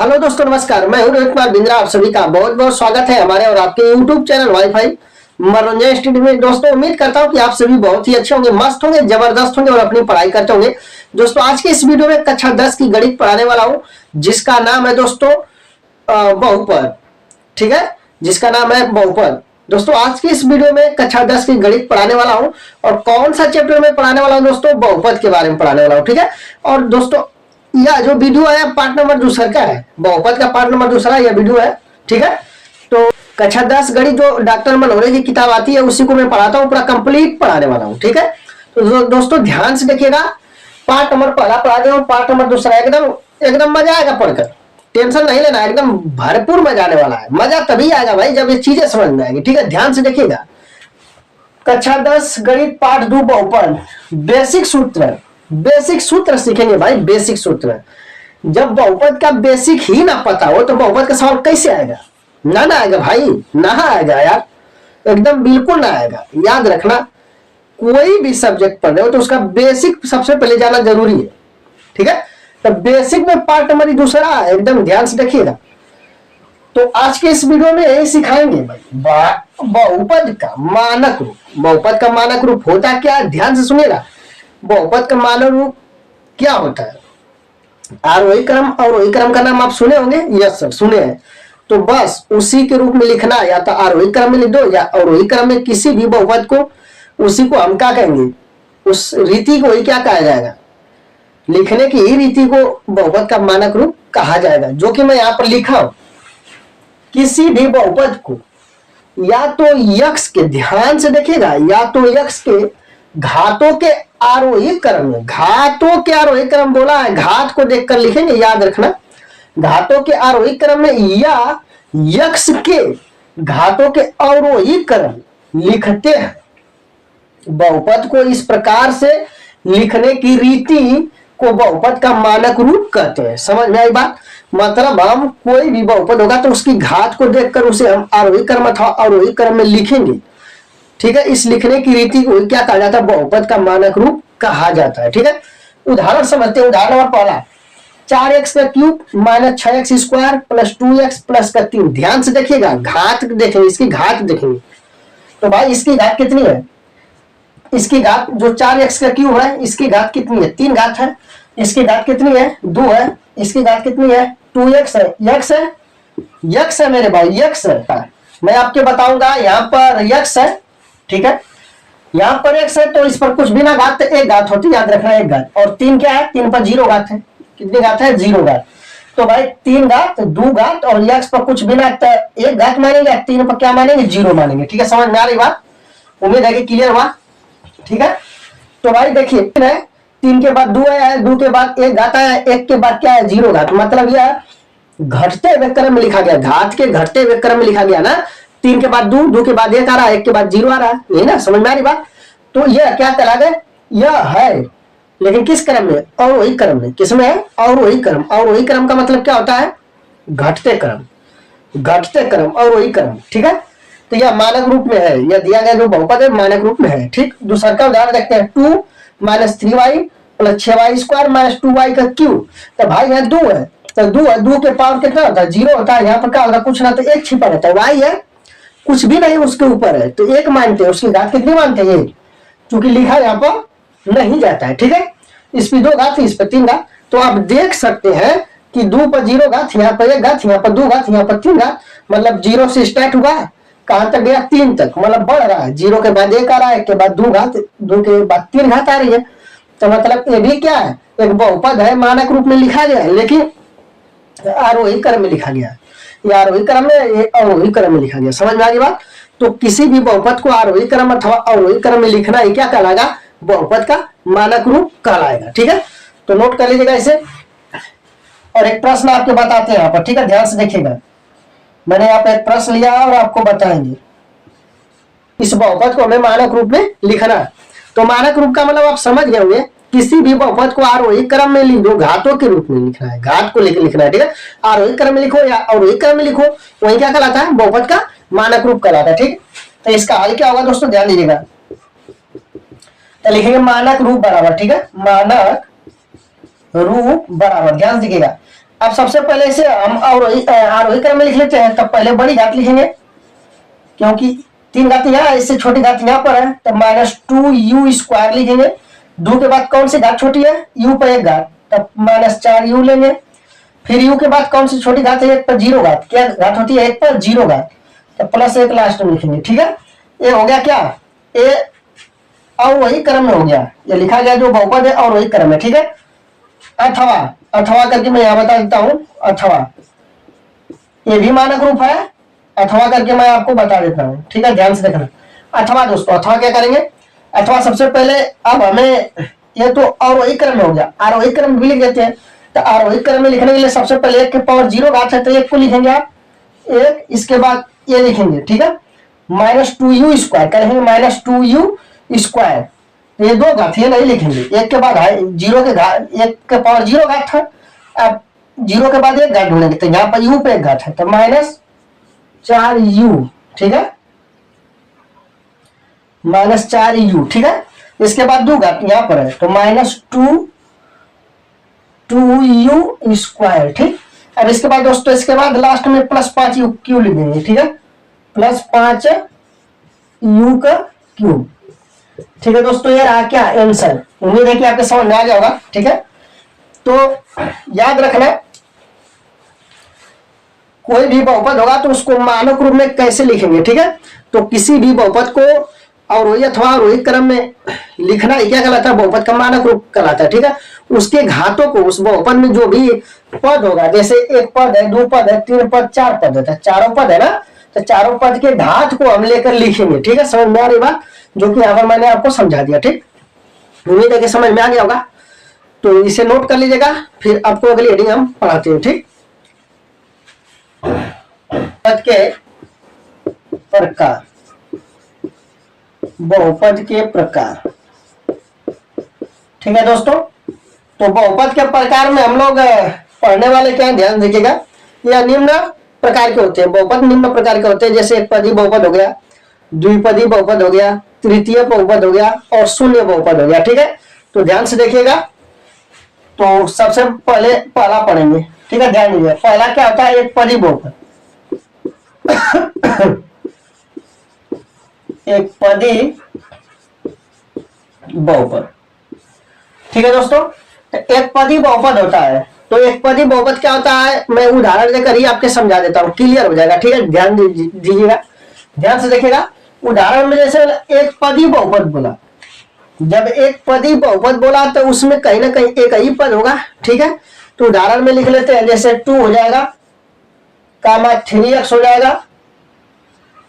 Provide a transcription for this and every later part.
Hello दोस्तों, नमस्कार। मैं हूं रोहित कुमार बिंद्रा। आप सभी का बहुत बहुत स्वागत है हमारे और आपके यूट्यूब चैनल वाईफाई मनोरंजन स्टूडियो में। दोस्तों, उम्मीद करता हूं कि आप सभी बहुत ही अच्छे होंगे, मस्त होंगे, जबरदस्त होंगे और अपनी पढ़ाई करते होंगे। दोस्तों, आज के इस वीडियो में कक्षा 10 की गणित पढ़ाने वाला हूं, जिसका नाम है दोस्तों बहुपद। ठीक है, जिसका नाम है बहुपद। दोस्तों, आज की इस वीडियो में कक्षा 10 की गणित पढ़ाने वाला हूं और कौन सा चैप्टर में पढ़ाने वाला हूं दोस्तों? बहुपद के बारे में पढ़ाने वाला हूं। ठीक है, और दोस्तों यह जो वीडियो है पार्ट नंबर दूसरा का है, बहुपद का पार्ट नंबर दूसरा यह वीडियो है। ठीक है, तो कक्षा 10 गणित जो डॉक्टर मनोहरे की किताब आती है उसी को मैं पढ़ाता हूँ, पूरा कंप्लीट पढ़ाने वाला हूँ। ठीक है, तो दोस्तों ध्यान से देखिएगा। पार्ट नंबर पहला पढ़ा दे, पार्ट नंबर दूसरा एकदम एकदम मजा आएगा पढ़कर। टेंशन नहीं लेना, एकदम भरपूर मजा आने वाला है। मजा तभी आएगा भाई जब ये चीजें समझ में आएगी। ठीक है, ध्यान से देखिएगा। कक्षा 10 गणित पार्ट 2 बहुपद। बेसिक सूत्र सीखेंगे भाई, बेसिक सूत्र। जब बहुपद का बेसिक ही ना पता हो तो बहुपद का सवाल कैसे आएगा? ना आएगा भाई, ना आएगा यार, एकदम बिल्कुल ना आएगा। याद रखना, कोई भी सब्जेक्ट पढ़ रहे हो तो उसका बेसिक सबसे पहले जाना जरूरी है। ठीक है, तो बेसिक में पार्ट नंबर दूसरा एकदम ध्यान से देखिएगा। तो आज के इस वीडियो में यही सिखाएंगे भाई, बहुपद का मानक रूप। बहुपद का मानक रूप होता क्या है, ध्यान से सुनिएगा। बहुपद का मानक रूप क्या होता है? आरोही क्रम अवरोही क्रम का नाम आप सुने होंगे। यस सर, सुने हैं। तो बस उसी के रूप में लिखना, या तो आरोही क्रम में लिख दो या अवरोही क्रम में किसी भी बहुपद को, उसी को हम क्या कहेंगे, उस रीति को ही क्या कहा जाएगा, लिखने की ही रीति को बहुपद का मानक रूप कहा जाएगा। जो कि मैं यहां पर लिखा हूं, किसी भी बहुपद को या तो यक्ष के, ध्यान से देखिएगा, या तो यक्ष के घातों के आरोही क्रम में, घातों के आरोही क्रम बोला है, घात को देखकर लिखेंगे, याद रखना। घातों के आरोही क्रम में या यक्ष के घातों के अवरोही क्रम लिखते हैं। बहुपद को इस प्रकार से लिखने की रीति को बहुपद का मानक रूप कहते हैं। समझ में आई बात? मतलब हम कोई भी बहुपद होगा तो उसकी घात को देखकर उसे हम आरोही क्रम अथवा अवरोही क्रम में लिखेंगे। ठीक है, इस लिखने की रीति को क्या कहा जाता है? बहुपद का मानक रूप कहा जाता है। ठीक है, उदाहरण समझते हैं। उदाहरण नंबर पहला, 4x का cube minus 6x square plus 2x plus का 3। ध्यान से देखिएगा, घात देखेंगे, इसकी घात देखेंगे। तो भाई इसकी घात कितनी है? इसकी घात जो 4x का क्यूब है, इसकी घात कितनी है? 3 घात है। इसकी घात कितनी है? 2 है। इसकी घात कितनी है? 2x है। यक्स है मेरे भाई, यक्स है। मैं आपके बताऊंगा, यहाँ पर यक्स है। ठीक है, यहां पर x है तो इस पर कुछ बिना घात एक घात होती, याद रखना, एक घात। और 3 क्या है? 3 पर 0 घात है। कितनी घात है? 0 घात। तो भाई 3 घात, 2 घात और x पर कुछ बिना एक घात मानेंगे, 3 पर क्या मानेंगे? 0 मानेंगे। ठीक है, समझ में आ रही बात? उम्मीद है कि क्लियर हुआ। ठीक है, तो भाई देखिए, 3 के बाद 2 है, 2 के बाद एक घात है, 1 के बाद क्या है? 0 घात। मतलब यह घटते हुए क्रम में लिखा गया, घात के घटते हुए क्रम में लिखा गया ना। 3 के बाद 2, 2 के बाद 1 आ रहा है, 1 के बाद 0 आ रहा है, यही ना? समझ में आ रही बात? तो यह क्या कहलाएगा? यह है, लेकिन किस क्रम में? अवरोही क्रम में। किसमें है? अवरोही क्रम। अवरोही क्रम का मतलब क्या होता है? घटते क्रम, घटते क्रम, अवरोही क्रम। ठीक है, तो यह मानक रूप में है, यह दिया गया जो बहुपद है मानक रूप में है। ठीक, दूसरा का उदाहरण देखते हैं। 2 minus 3y plus 6y square minus 2y का क्यूब। तो भाई यहाँ 2 है, तो 2 है, 2 के पावर कितना होता है? 0 होता है। यहाँ पर क्या होता है? कुछ ना, तो 1 छिपा रहता है। y है, कुछ भी नहीं उसके ऊपर है, तो 1 मानते हैं। उसकी घात कितनी मानते हैं? 1, क्योंकि लिखा यहाँ पर नहीं जाता है। ठीक है, इस पर 2 घात, इस पर 3 घात। तो आप देख सकते हैं कि 2 पर 0 घात, यहाँ पर 1 घात, यहाँ पर 2 घात, यहाँ पर 3 घात। मतलब 0 से स्टार्ट हुआ, कहां तक गया? 3 तक। मतलब बढ़ रहा है, 0 के बाद 1 आ रहा है, 1 के बाद 2 घात, 2 के बाद 3 घात आ रही है। तो मतलब ये भी क्या है? एक बहुपद है, मानक रूप में लिखा गया है, लेकिन आरोही क्रम में लिखा गया है। या आरोही क्रम में, अवरोही क्रम में लिखा गया। समझ में आ गई बात? तो किसी भी बहुपद को आरोही क्रम अथवा अवरोही क्रम में लिखना ही क्या कहलाएगा? बहुपद का मानक रूप कहलाएगा। ठीक है, तो नोट कर लीजिएगा इसे। और एक प्रश्न आपके बताते हैं यहाँ पर। ठीक है, ध्यान से देखिएगा। मैंने यहाँ पे एक प्रश्न लिया और आपको बताएंगे इस बहुपद को हमें मानक रूप में लिखना। तो मानक रूप का मतलब आप समझ गए होंगे, किसी भी बहुपद को आरोही क्रम में लिख दो, घातों के रूप में लिखना है, घात को लेकर लिखना है। ठीक है, आरोही क्रम में लिखो या अवरोही क्रम में लिखो, वही क्या कहलाता है? बहुपद का मानक रूप कहलाता है। ठीक, तो इसका हल क्या होगा दोस्तों? ध्यान दीजिएगा। तो लिखेंगे मानक रूप बराबर, ठीक है, मानक रूप बराबर, ध्यान दीजिएगा, अब सबसे पहले इसे हम आरोही क्रम में लिख लेते हैं। तब पहले बड़ी घात लिखेंगे, क्योंकि 3 घात यहाँ, इससे छोटी घात यहाँ पर है, तब -2u² लिखेंगे। 2 के बाद कौन सी घात छोटी है, u पर 1 घात, तब -4u लेंगे। फिर u के बाद कौन सी छोटी घात है, 1 पर 0 घात, क्या घात होती है, 1 पर 0 घात, तब +1 लास्ट में लिखेंगे। ठीक है, ये हो गया क्या, ये अवरोही क्रम में हो गया, ये लिखा गया जो बहुपद है अवरोही क्रम में। ठीक है, अथवा करके मैं यहाँ बता देता हूँ, अथवा ये भी मानक रूप है, अथवा करके मैं आपको बता देता हूँ। ठीक है, ध्यान से देखना। अथवा दोस्तों, अथवा क्या करेंगे, अथवा सबसे पहले अब हमें, ये तो अवरोही क्रम में हो गया, आरोही क्रम भी लिख देते हैं। तो आरोही क्रम में लिखने के लिए सबसे पहले 1 के पावर 0 घात है, तो 1 को लिखेंगे आप 1, इसके बाद ये लिखेंगे। ठीक है, -2u² करेंगे, -2u², ये 2 घात ये नहीं लिखेंगे, 1 के बाद 0 के घात, 1 के पावर 0 घात था, अब 0 के बाद 1 घात ढूंढेंगे, तो यहाँ पर u पे 1 घात है, तो -4u। ठीक है, -4u। ठीक है, इसके बाद 2 घात यहाँ पर है, तो -2u²। ठीक, अब इसके बाद दोस्तों, इसके बाद लास्ट में +5u³ लिख देंगे। ठीक है, +5u³। ठीक है दोस्तों, ये रहा क्या आंसर। उम्मीद है कि आपके समझ में आ गया होगा। ठीक है, तो याद रखना, कोई भी बहुपद होगा तो उसको मानक रूप में कैसे लिखेंगे। ठीक है, तो किसी भी बहुपद को अवरोही अथवा आरोही क्रम में लिखना क्या कहलाता है, बहुपद का मानक रूप कहलाता है। ठीक है, उसके घातों को, उस बहुपद में जो भी पद होगा, जैसे 1 पद है, 2 पद है, 3 पद, 4 पद है, चारों पद है ना, तो चारों पद के घात को हम लेकर लिखेंगे। ठीक है, समझ में आ रही बात, जो कि यहाँ पर मैंने आपको समझा दिया। ठीक, उम्मीद है कि समझ में आ गया होगा, तो इसे नोट कर लीजिएगा, फिर आपको अगली हेडिंग हम पढ़ाते हैं। ठीक, पद के प्रकार, बहुपद के प्रकार। ठीक है दोस्तों, तो बहुपद के प्रकार में हम लोग पढ़ने वाले क्या है, ध्यान दीजिएगा। यह निम्न प्रकार के होते हैं, बहुपद निम्न प्रकार के होते हैं, जैसे एकपदी बहुपद हो गया, द्विपदी बहुपद हो गया, तृतीय बहुपद हो गया और शून्य बहुपद हो गया। ठीक है, तो ध्यान से देखिएगा। तो सबसे पहले पहला पढ़ेंगे। ठीक है, ध्यान दीजिए, पहला क्या होता है, एकपदी बहुपद। एकपदी बहुपद। ठीक है दोस्तों, एकपदी बहुपद होता है, तो एकपदी बहुपद क्या होता है, मैं उदाहरण देकर ही आपके समझा देता हूं, क्लियर हो जाएगा। ठीक है, ध्यान दीजिएगा, ध्यान से देखिएगा। उदाहरण में जैसे एकपदी बहुपद बोला, जब एकपदी बहुपद बोला तो उसमें कहीं ना कहीं एक ही पद होगा। ठीक है, तो उदाहरण में लिख लेते हैं, जैसे 2 हो जाएगा, कामा 3x हो जाएगा,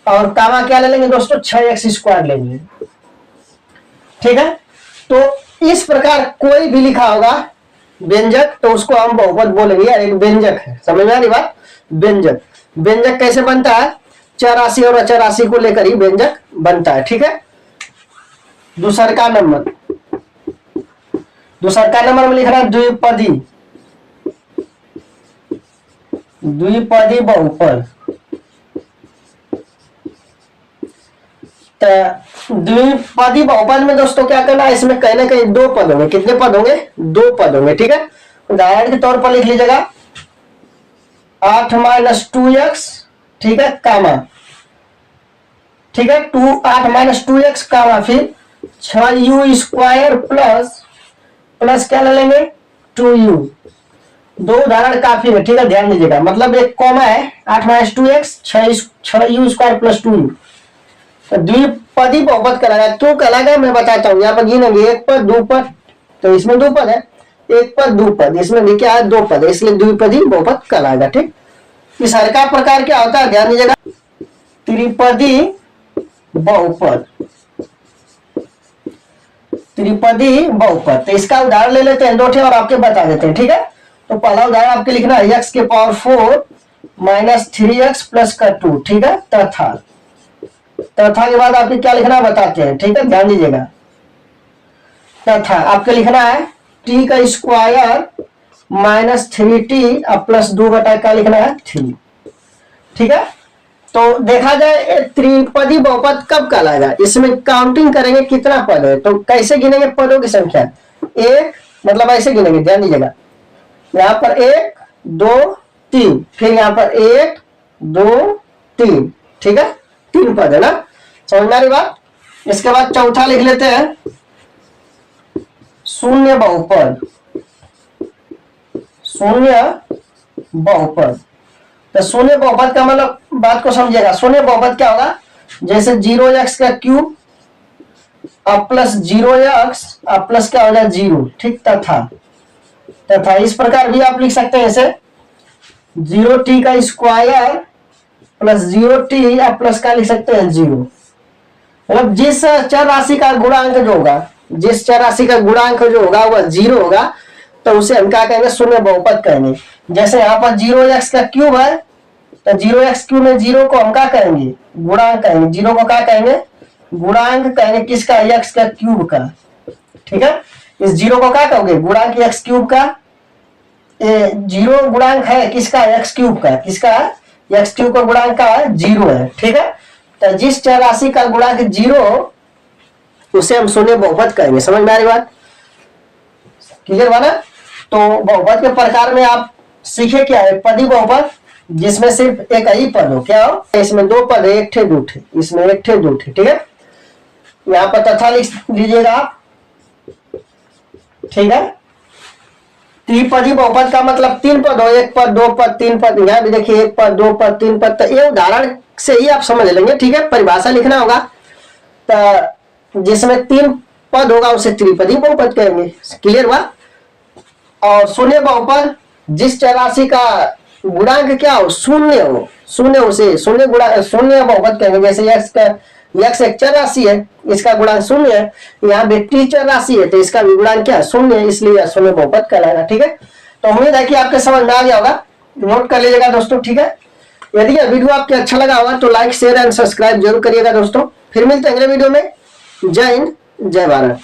और कामा क्या ले लेंगे दोस्तों, 6x² लेंगे। ठीक है, तो इस प्रकार कोई भी लिखा होगा व्यंजक, तो उसको हम बहुपद बोलेंगे, यार एक व्यंजक है। समझ में आ रही बात, व्यंजक। व्यंजक कैसे बनता है, चर राशि और अचर राशि को लेकर ही व्यंजक बनता है। ठीक है, दूसरा नंबर में लिख रहा है द्विपदी, द्विपदी बहुपद। द्विपदी बहुपद में दोस्तों क्या करना है, इसमें कहीं ना कहीं 2 पद होंगे। कितने पद होंगे, 2 पद होंगे। ठीक है, उदाहरण के तौर पर लिख लीजिएगा, 8 - 2x। ठीक है, कामा, ठीक है, 8 - 2x कामा, फिर 6u² प्लस क्या ले लेंगे, 2u। 2 उदाहरण काफी है। ठीक है, ध्यान दीजिएगा, मतलब एक कॉमा है, 8 - 2x, 6u² प्लस 2u, तो द्विपदी बहुपद कहलाएगा। क्यों कहलाएगा मैं बताता हूँ, यहाँ पर गिनेंगे 1 पद 2 पद, तो इसमें 2 पद है, 1 पद 2 पद, इसमें भी क्या है 2 पद है, इसलिए द्विपदी बहुपद कहलाएगा। ठीक, इस हर का प्रकार क्या होता है, ध्यान दीजिएगा, त्रिपदी बहुपद। त्रिपदी बहुपद, तो इसका उदाहरण ले लेते हैं 2 ठे और आपके बता देते हैं। ठीक है, तो पहला उदाहरण आपके लिखना है x के पावर 4 - 3x प्लस का 2। ठीक है, तथा के बाद आपके क्या लिखना है बताते हैं। ठीक है, ध्यान दीजिएगा, तथा आपके लिखना है t का स्क्वायर -3t अब प्लस 2 बटा क्या लिखना है 3। ठीक है, तो देखा जाए त्रिपदी बहुपद कब कहलाएगा, इसमें काउंटिंग करेंगे कितना पद है, तो कैसे गिनेंगे पदों की संख्या, 1, मतलब ऐसे गिनेंगे, ध्यान दीजिएगा, यहाँ पर 1 2 3, फिर यहाँ पर 1 2 3, ठीक है, 3 पद है ना, समझ में आ रही बात। इसके बाद चौथा लिख लेते हैं शून्य बहुपद। शून्य बहुपद, तो शून्य बहुपद का मतलब बात को समझिएगा। शून्य बहुपद क्या होगा, जैसे 0x का क्यूब अब प्लस 0x अब प्लस क्या हो जाए 0, ठीक, तथा इस प्रकार भी आप लिख सकते हैं ऐसे 0t का स्क्वायर प्लस 0t अब प्लस का लिख सकते हैं 0। मतलब जिस चर राशि का गुणांक जो होगा, जिस चर राशि का गुणांक जो होगा वह 0 होगा, तो उसे हम क्या कहेंगे, शून्य बहुपद कहेंगे। जैसे यहाँ पर 0x का क्यूब है, तो 0x क्यूब में 0 को हम क्या कहेंगे, गुणांक कहेंगे। 0 को क्या कहेंगे, गुणांक कहेंगे, किसका, x का क्यूब का, ठीक है। इस 0 को क्या कहोगे, गुणांक x क्यूब का। 0 गुणांक है किसका, x क्यूब का, किसका, x क्यूब का गुणांक का 0 है, ठीक है। तो जिस चर राशि का गुणांक 0 उसे हम शून्य बहुपद कहेंगे। समझ में आ रही बात, क्लियर हुआ ना। तो बहुपद के प्रकार में आप सीखे क्या है, पदी बहुपद जिसमें सिर्फ एक ही पद हो, क्या हो, इसमें 2 पद है, 1 ठे 2 ठे, इसमें 1 ठे 2 ठे, ठीक है। यहाँ पर तथा लिख लीजिएगा आप, ठीक है। त्रिपदी बहुपद का मतलब 3 पद हो, 1 पद 2 पद 3 पद। यहाँ भी देखिए 1 पद 2 पद 3 पद, तो ये उदाहरण से ही आप समझ लेंगे, ठीक है। परिभाषा लिखना होगा, तो जिसमें 3 पद होगा उसे त्रिपदी बहुपद कहेंगे, क्लियर हुआ। और शून्य बहुपद जिस चर राशि का गुणांक क्या हो, शून्य हो, शून्य उसे शून्य बहुपद कहेंगे। जैसे x एक चर राशि है, इसका गुणांक 0 है, यहाँ पे t चर राशि है, तो इसका भी गुणांक क्या है, 0 है, इसलिए शून्य बहुपद कहलाएगा, ठीक है। तो उम्मीद है कि आपके समझ में आ गया होगा, नोट कर लीजिएगा दोस्तों, ठीक है। यदि यह वीडियो आपको अच्छा लगा होगा तो लाइक शेयर एंड सब्सक्राइब जरूर करिएगा दोस्तों। फिर मिलते हैं अगले वीडियो में। जय हिंद, जय भारत।